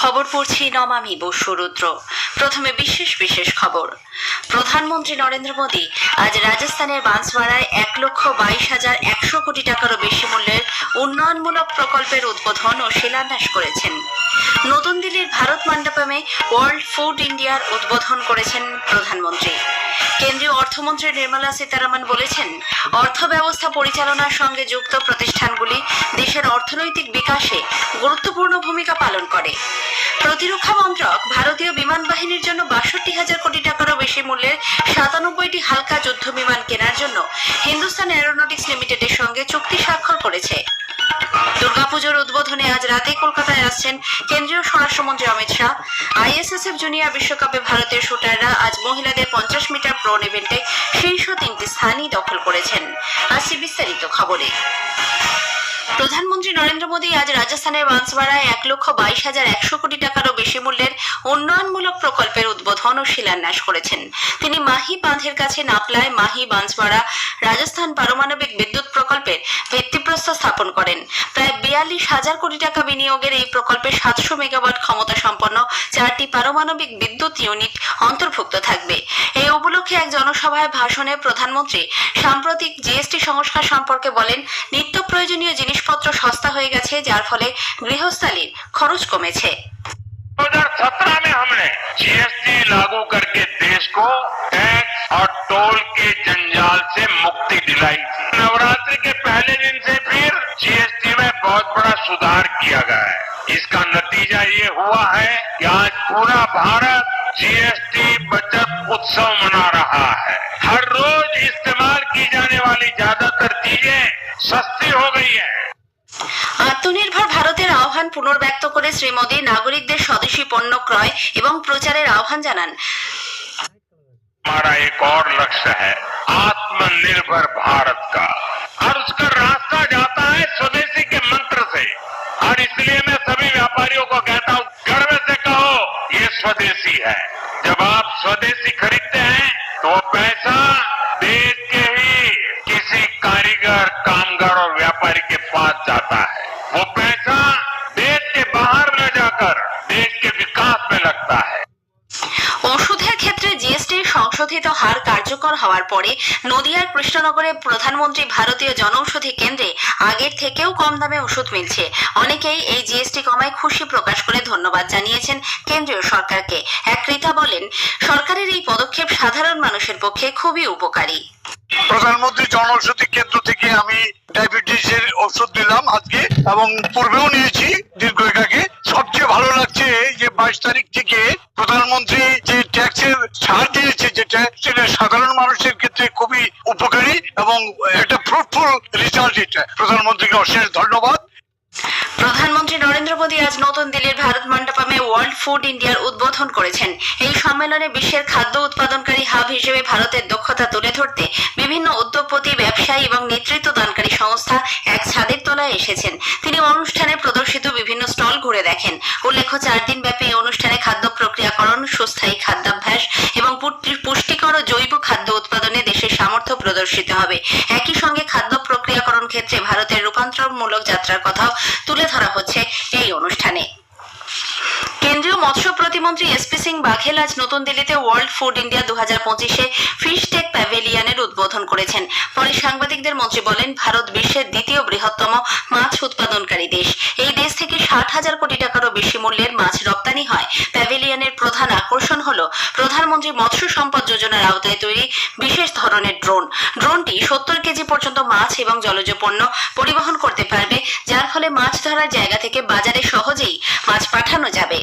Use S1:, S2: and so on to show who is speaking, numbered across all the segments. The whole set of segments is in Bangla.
S1: খবর পড়ছি নমামি বসুরুদ্র। প্রথমে বিশেষ খবর। প্রধানমন্ত্রী নরেন্দ্র মোদী আজ রাজস্থানের বাঁশবাড়ায় 1,22,100 কোটি টাকারও বেশি মূল্যের উন্নয়নমূলক প্রকল্পের উদ্বোধন ও শিলান্যাস করেছেন। নতুন দিল্লির ভারত মণ্ডপমে ওয়ার্ল্ড ফুড ইন্ডিয়ার উদ্বোধন করেছেন প্রধানমন্ত্রী। কেন্দ্রীয় অর্থমন্ত্রী নির্মলা সীতারামন বলেছেন, অর্থ ব্যবস্থা পরিচালনার সঙ্গে যুক্ত প্রতিষ্ঠানগুলি দেশের অর্থনৈতিক বিকাশে গুরুত্বপূর্ণ ভূমিকা পালন করে। প্রতিরক্ষা মন্ত্রক ভারতীয় বিমান বাহিনীর জন্য 62,000 কোটি টাকারও বেশি মূল্যের 97টি হালকা যুদ্ধ বিমান কেনার জন্য হিন্দুস্তান এরোনটিক্স লিমিটেডের সঙ্গে চুক্তি স্বাক্ষর করেছে। দুর্গাপুজোর উদ্বোধনে আজ রাতে কলকাতায় আসছেন কেন্দ্রীয় স্বরাষ্ট্রমন্ত্রী অমিত শাহ। আইএসএসএফ জুনিয়র বিশ্বকাপে ভারতের শুটাররা আজ মহিলাদের 50 মিটার প্রোন ইভেন্টে শীর্ষ 3টি স্থানই দখল করেছেন। আসছে বিস্তারিত খবরে। প্রধানমন্ত্রী নরেন্দ্র মোদী আজ রাজস্থানের বাঁশবাড়ায় 1,22,100 কোটি টাকারও বেশি মূল্যের উন্নয়নমূলক প্রকল্পের উদ্বোধন ও শিলান্যাস করেছেন। তিনি মাহি বাঁধের কাছে নাপলায় মাহি বাঁশবাড়া রাজস্থান পারমাণবিক বিদ্যুৎ প্রকল্পের ভিত্তিপ্রস্তর স্থাপন করেন। প্রায় 42,000 কোটি টাকা বিনিয়োগের এই প্রকল্পে 700 মেগাওয়াট ক্ষমতা সম্পন্ন 4টি পারমাণবিক বিদ্যুৎ ইউনিট অন্তর্ভুক্ত থাকবে। এই উপলক্ষে এক জনসভায় ভাষণে প্রধানমন্ত্রী সাম্প্রতিক জিএসটি সংস্কার সম্পর্কে বলেন, নিত্য প্রয়োজনীয় জিনিসপত্র সস্তা হয়ে গেছে, যার ফলে গৃহস্থালির খরচ কমেছে।
S2: 2017 में हमने जीएसटी लागू करके देश को टैक्स और टोल के जंजाल से मुक्ति दिलाई थी। नवरात्रि के पहले दिन से फिर जीएसटी में बहुत बड़ा सुधार किया गया है। इसका नतीजा ये हुआ है कि आज पूरा भारत जीएसटी बचत उत्सव मना रहा है। हर रोज इस्तेमाल की जाने वाली ज्यादातर चीजें सस्ती हो गई है।
S1: আত্মনির্ভর ভারতের আহ্বান পুনর্ব্যক্ত করে শ্রী মোদী নাগরিকদের স্বদেশী পণ্য ক্রয় এবং প্রচারের আহ্বান জানান।
S2: हमारा एक और लक्ष्य है आत्मनिर्भर भारत का, और उसका रास्ता जाता है स्वदेशी के मंत्र से। और इसलिए मैं सभी व्यापारियों को कहता हूँ, गर्व से कहो ये स्वदेशी है। जब आप स्वदेशी खरीदते हैं तो वो पैसा देश के ही किसी कारीगर, कामगार और व्यापारी के पास जाता है। वो पैसा देश के बाहर न जाकर देश के विकास में लगता है।
S1: ওষুধের ক্ষেত্রে জিএসটির সংশোধিত হার কার্যকর হওয়ার পরে নদিয়ার কৃষ্ণনগরে প্রধানমন্ত্রী ভারতীয় জনঔষধি কেন্দ্রে আগের থেকেও কম দামে ওষুধ মিলছে। অনেকেই এই জিএসটি কমায় খুশি প্রকাশ করে ধন্যবাদ জানিয়েছেন কেন্দ্রীয় সরকারকে। এক ক্রেতা বলেন, সরকারের এই পদক্ষেপ সাধারণ মানুষের পক্ষে খুবই উপকারী।
S3: প্রধানমন্ত্রী জনঔষধি কেন্দ্র থেকে আমি ডায়াবেটিসের ওষুধ নিলাম আজকে, এবং পূর্বেও নিয়েছি দীর্ঘদিন আগে। সবচেয়ে ভালো লাগছে যে 22 তারিখ থেকে প্রধানমন্ত্রী যে ট্যাক্সের ছাড় দিয়েছে, যেটা সেটা সাধারণ মানুষের ক্ষেত্রে খুবই উপকারী এবং একটা ফ্রুটফুল রেজাল্ট। এটা প্রধানমন্ত্রীকে অশেষ ধন্যবাদ।
S1: প্রধানমন্ত্রী নরেন্দ্র মোদী আজ নতুন দিল্লির ভারত মণ্ডপমে ওয়ার্ল্ড ফুড ইন্ডিয়ার উদ্বোধন করেছেন। এই সম্মেলনে বিশ্বের খাদ্য উৎপাদনকারী হাব হিসেবে ভারতের দক্ষতা তুলে ধরতে বিভিন্ন উদ্যোগপতি, ব্যবসায়ী এবং নেতৃত্ব দানকারী সংস্থা এক ছাদের তলায় এসেছেন। তিনি অনুষ্ঠানে প্রদর্শিত বিভিন্ন স্টল ঘুরে দেখেন। উল্লেখ্য, 4 দিন ব্যাপী এই অনুষ্ঠানে খাদ্য প্রক্রিয়াকরণ, সুস্থায়ী খাদ্যাভ্যাস এবং পুষ্টিকর ও জৈব খাদ্য উৎপাদনে দেশের সামর্থ্য প্রদর্শিত হবে। একই সঙ্গে খাদ্য প্রক্রিয়াকরণ ক্ষেত্রে ভারতের রূপান্তরমূলক যাত্রার কথাও তুলে ধরা হচ্ছে এই অনুষ্ঠানে। কেন্দ্রীয় মৎস্য প্রতিমন্ত্রী এসপি সিং বাঘেল আজ নতুন দিল্লিতে ওয়ার্ল্ড ফুড ইন্ডিয়া 2025-এ ফিশ টেক প্যাভিলিয়নের উদ্বোধন করেছেন। পরে সাংবাদিকদের মন্ত্রী বলেন, ভারত বিশ্বের দ্বিতীয় বৃহত্তম মাছ উৎপাদনকারী দেশ। এই দেশ থেকে 60,000 কোটি টাকারও বেশি মূল্যের মাছ রপ্তানি হয়। প্যাভিলিয়নের প্রধান আকর্ষণ হলো প্রধানমন্ত্রী মৎস্য সম্পদ যোজনার আওতায় তৈরি বিশেষ ধরনের ড্রোন। ড্রোনটি 70 কেজি পর্যন্ত মাছ এবং জলজ পণ্য পরিবহন করতে পারবে, যার ফলে মাছ ধরার জায়গা থেকে বাজারে সহজেই মাছ পাঠানো যাবে।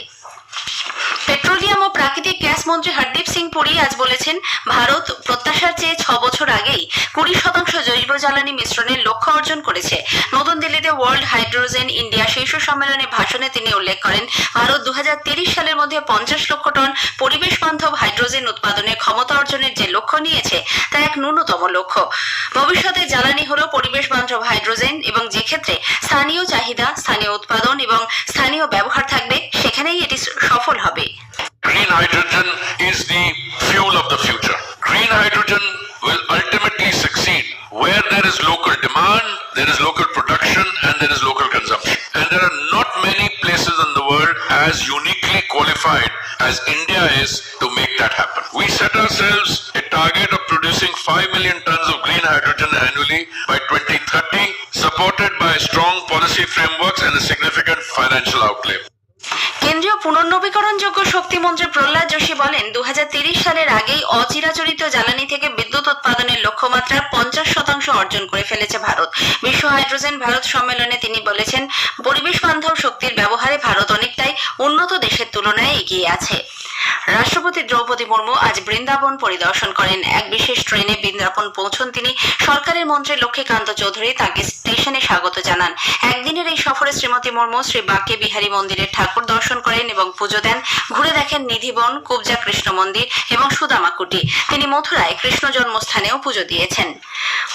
S1: পেট্রোলিয়াম ও প্রাকৃতিক গ্যাস মন্ত্রী হরদীপ সিং পুরী আজ বলেছেন, ভারত প্রত্যাশার চেয়ে 6 বছর আগেই 20% জৈব জ্বালানি মিশ্রণের লক্ষ্য অর্জন করেছে। নতুন দিল্লিতে ওয়ার্ল্ড হাইড্রোজেন ইন্ডিয়া শীর্ষ সম্মেলনে ভাষণে তিনি উল্লেখ করেন, ভারত 2030 সালের মধ্যে 50 লক্ষ টন পরিবেশ বান্ধব হাইড্রোজেন উৎপাদনের ক্ষমতা অর্জনের যে লক্ষ্য নিয়েছে তা এক ন্যূনতম লক্ষ্য। ভবিষ্যতে জ্বালানি হলো পরিবেশ বান্ধব হাইড্রোজেন, এবং যে ক্ষেত্রে স্থানীয় চাহিদা, স্থানীয় উৎপাদন এবং স্থানীয় ব্যবহার থাকবে, সেখানেই এটি সফল হবে।
S4: Green hydrogen is the fuel of the future. Green hydrogen will ultimately succeed where there is local demand, there is local production, and there is local consumption. And there are not many places in the world as unique as India is to make that happen. We set ourselves a target of producing 5 million tons of green hydrogen annually by 2030, supported by strong policy frameworks and a significant financial outlay.
S1: কেন্দ্রীয় পুনর্নবীকরণযোগ্য শক্তি মন্ত্রী প্রহ্লাদ যোশী বলেন 2030 সালের আগেই অচিরাচরিত জ্বালানি থেকে বিদ্যুৎ উৎপাদনের লক্ষ্যমাত্রা 50% অর্জন করে ফেলেছে ভারত। বিশ্ব হাইড্রোজেন ভারত সম্মেলনে তিনি বলেছেন, পরিবেশ বান্ধব শক্তির ব্যবহারে ভারত অনেকটাই উন্নত দেশের তুলনায় এগিয়ে আছে। রাষ্ট্রপতি দ্রৌপদী মুর্মু আজ বৃন্দাবন পরিদর্শন করেন। এক বিশেষ ট্রেনে বৃন্দাবন পৌঁছন তিনি। সরকারের মন্ত্রী লক্ষ্মীকান্ত চৌধুরী তাকে স্টেশনে স্বাগত জানান। একদিনের এই সফরে শ্রীমতী মুর্মু শ্রী বাঁকে বিহারী মন্দিরের ঠাকুর দর্শন করেন এবং পুজো দেন। ঘুরে দেখেন নিধিবন, কুবজা কৃষ্ণ মন্দির এবং সুদামা কুটি। তিনি মথুরায় কৃষ্ণ জন্মস্থানেও পুজো দিয়েছেন।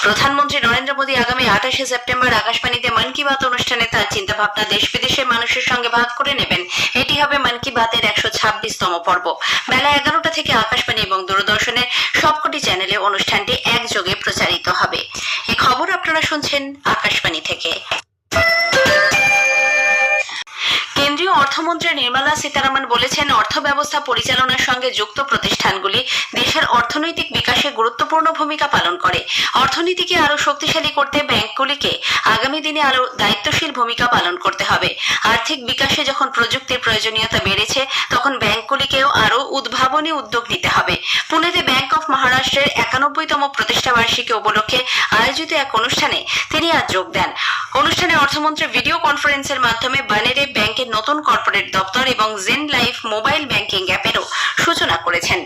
S1: প্রধানমন্ত্রী নরেন্দ্র মোদী আগামী 28 সেপ্টেম্বর আকাশবাণীতে মন কি বাত অনুষ্ঠানে তার চিন্তাভাবনা দেশ বিদেশের মানুষের সঙ্গে ভাগ করে নেবেন। এটি হবে মন কি বাতের 126তম পর্ব। বেলা 11টা থেকে আকাশবাণী এবং দূরদর্শনের সবকটি চ্যানেলে অনুষ্ঠানটি একযোগে প্রচারিত হবে। এই খবর আপনারা শুনছেন আকাশবাণী থেকে। কেন্দ্রীয় অর্থমন্ত্রী নির্মলা সীতারামন বলেছেন, অর্থ ব্যবস্থা পরিচালনার সঙ্গে যুক্ত প্রতিষ্ঠানগুলি দেশের অর্থনৈতিক বিকাশে গুরুত্বপূর্ণ ভূমিকা পালন করে। অর্থনীতিকে আরো শক্তিশালী করতে ব্যাংকগুলিকে আগামী দিনে আরো দায়িত্বশীল ভূমিকা পালন করতে হবে। আর্থিক বিকাশে যখন প্রযুক্তির প্রয়োজনীয়তা বেড়েছে, তখন ব্যাংকগুলিকেও আরো উদ্ভাবনী উদ্যোগ নিতে হবে। পুনেতে ব্যাংক অফ মহারাষ্ট্রের 91তম প্রতিষ্ঠা বার্ষিকী উপলক্ষে আয়োজিত এক অনুষ্ঠানে তিনি আজ যোগ দেন। অনুষ্ঠানে অর্থমন্ত্রী ভিডিও কনফারেন্সের মাধ্যমে বানেরে ব্যাংকের নতুন কর্পোরেট দপ্তর এবং জেন লাইফ মোবাইল ব্যাংকিং অ্যাপেরও সূচনা করেছেন।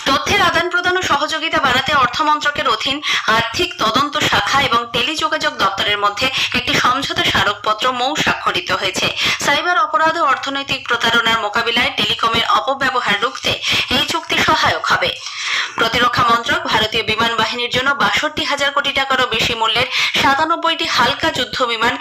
S1: তথ্যের আদান প্রদান ও সহযোগিতা বাড়াতে অর্থমন্ত্রকের অধীন আর্থিক তদন্ত শাখা এবং টেলিযোগাযোগ দপ্তরের মধ্যে একটি সমঝোতা স্মারকপত্র স্বাক্ষরিত হয়েছে। সাইবার অপরাধ ও অর্থনৈতিক প্রতারণার মোকাবিলায় টেলিকমের অপব্যবহার রুখতে এই চুক্তি সহায়ক হবে। প্রতিরক্ষা মন্ত্রক ভারতীয় বিমান বাহিনীর জন্য 62,000 কোটি টাকারও বেশি মূল্যের 97টি হালকা যুদ্ধ বিমান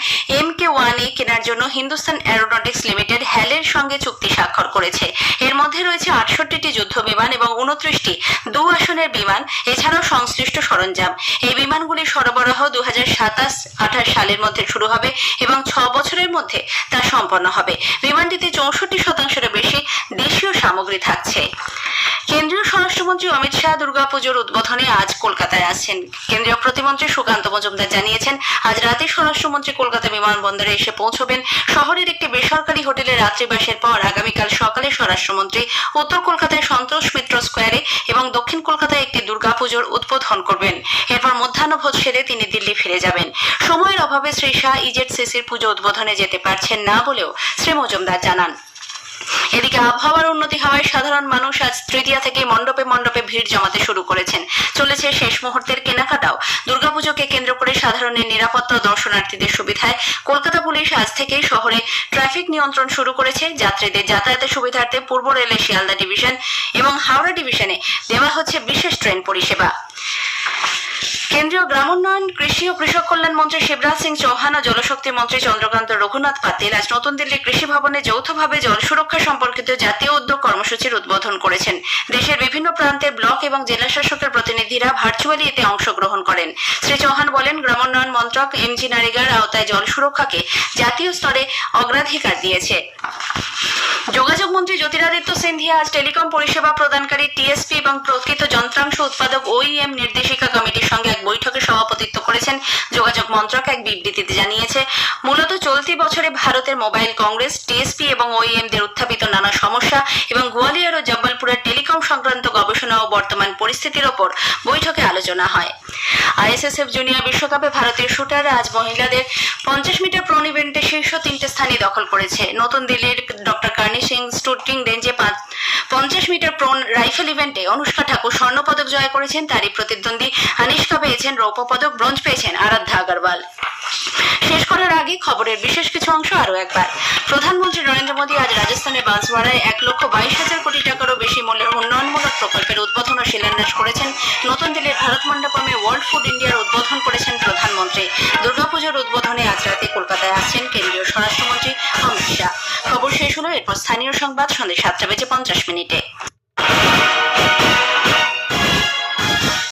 S1: MK-1A কেনার জন্য হিন্দুস্তান এরোনটিক্স লিমিটেড হ্যালের সঙ্গে চুক্তি স্বাক্ষর করেছে। এর মধ্যে রয়েছে 68টি যুদ্ধ বিমান এবং 29টি দু-আসনের বিমান, এছাড়াও সংশ্লিষ্ট সরঞ্জাম। এই বিমানগুলির সরবরাহ 2027-28 সালের মধ্যে শুরু হবে এবং 6 বছরের মধ্যে তা সম্পন্ন হবে। বিমানটিতে 64% বেশি দেশীয় সামগ্রী থাকছে। কেন্দ্রীয় স্বরাষ্ট্রমন্ত্রী অমিত শাহ দুর্গাপুজোর উদ্বোধনে আজ কলকাতায় আসছেন। কেন্দ্রীয় প্রতিমন্ত্রী সুকান্ত মজুমদার জানিয়েছেন, আজ রাতে স্বরাষ্ট্রমন্ত্রী কলকাতা বিমানবন্দরে এসে পৌঁছবেন। শহরের একটি বেসরকারি হোটেলে রাত্রিবাসের পর আগামীকাল সকালে স্বরাষ্ট্রমন্ত্রী উত্তর কলকাতায় সন্তোষ মিত্র স্কোয়ারে এবং দক্ষিণ কলকাতায় একটি দুর্গাপুজোর উদ্বোধন করবেন। এরপর মধ্যাহ্নভোজ সেরে তিনি দিল্লি ফিরে যাবেন। সময়ের অভাবে শ্রী শাহ ইজেড-সিসির পুজো উদ্বোধনে যেতে পারছেন না বলেও শ্রী মজুমদার জানান। এদিকে আবহাওয়ার উন্নতি হওয়ায় সাধারণ মানুষ আজ তৃতীয়া থেকে মণ্ডপে মণ্ডপে ভিড় জমাতে শুরু করেছেন। চলেছে শেষ মুহূর্তের কেনাকাটাও। দুর্গাপুজোকে কেন্দ্র করে সাধারণের নিরাপত্তা ও দর্শনার্থীদের সুবিধায় কলকাতা পুলিশ আজ থেকেই শহরে ট্রাফিক নিয়ন্ত্রণ শুরু করেছে। যাত্রীদের যাতায়াতের সুবিধার্থে পূর্ব রেলের শিয়ালদা ডিভিশন এবং হাওড়া ডিভিশনে দেওয়া হচ্ছে বিশেষ ট্রেন পরিষেবা। কেন্দ্রীয় গ্রামোন্নয়ন, কৃষি ও কৃষক কল্যাণ মন্ত্রী শিবরাজ সিং চৌহান ও জলশক্তি মন্ত্রী চন্দ্রকান্ত রঘুনাথ পাতিল আজ নতুন দিল্লির কৃষি ভবনে যৌথভাবে জল সুরক্ষা সম্পর্কিত জাতীয় উদ্যোগ কর্মসূচির উদ্বোধন করেছেন। দেশের বিভিন্ন প্রান্তের ব্লক এবং জেলা শাসকের প্রতিনিধিরা ভার্চুয়ালি এতে অংশগ্রহণ করেন। শ্রী চৌহান বলেন, গ্রামোন্নয়ন মন্ত্রক এমজি নারেগার আওতায় জল সুরক্ষাকে জাতীয় স্তরে অগ্রাধিকার দিয়েছে। যোগাযোগ মন্ত্রী জ্যোতিরাদিত্য সিন্ধিয়া আজ টেলিকম পরিষেবা প্রদানকারী টিএসপি এবং প্রকৃত যন্ত্রাংশ উৎপাদক OEM নির্দেশিকা কমিটির সঙ্গে এক বৈঠকে সভাপতিত্ব করেছেন। যোগাযোগ মন্ত্রক এক বিবৃতিতে জানিয়েছে, মূলত চলতি বছরে ভারতের মোবাইল কংগ্রেস, টিএসপি এবং OEM দের উত্থাপিত নানা সমস্যা এবং গোয়ালিয়র ও জব্বলপুরের টেলিকম সংক্রান্ত গবেষণা ও বর্তমান পরিস্থিতির ওপর বৈঠকে আলোচনা হয়। ISSF জুনিয়র বিশ্বকাপে ভারতীয় শুটাররা আজ মহিলাদের 50 মিটার প্রন ইভেন্টে শীর্ষ 3টে স্থানই দখল করেছে। নতুন দিল্লির ডক্টর কার্নি সিং শুটিং রেঞ্জে 50 মিটার প্রন রাইফেল ইভেন্টে অনুষ্কা ঠাকুর স্বর্ণপদক জয় করেছেন। তারই প্রতিদ্বন্দ্বী আনিষ্কা পেয়েছেন রৌপ্য পদক, ব্রোঞ্জ পেয়েছেন আরাধ্যা আগরওয়াল। শেষ করার আগে খবরের বিশেষ কিছু অংশ আরো একবার। প্রধানমন্ত্রী নরেন্দ্র মোদী আজ রাজস্থানের বাঁশওয়ারায় 1,22,000 কোটি টাকারও বেশি মূল্যের উন্নয়নমূলক প্রকল্পের উদ্বোধন ও শিলান্যাস করেছেন। নতুন দিল্লির ভারত মণ্ডপমে ওয়ার্ল্ড ফুড ইন্ডিয়ার উদ্বোধন করেছেন প্রধানমন্ত্রী। দুর্গাপুজোর উদ্বোধনে আজ রাতে কলকাতায় আসছেন কেন্দ্রীয় স্বরাষ্ট্রমন্ত্রী অমিত শাহ। খবর শেষ হলো, এরপর স্থানীয় সংবাদ সন্ধ্যে 7টা বেজে 50 মিনিটে।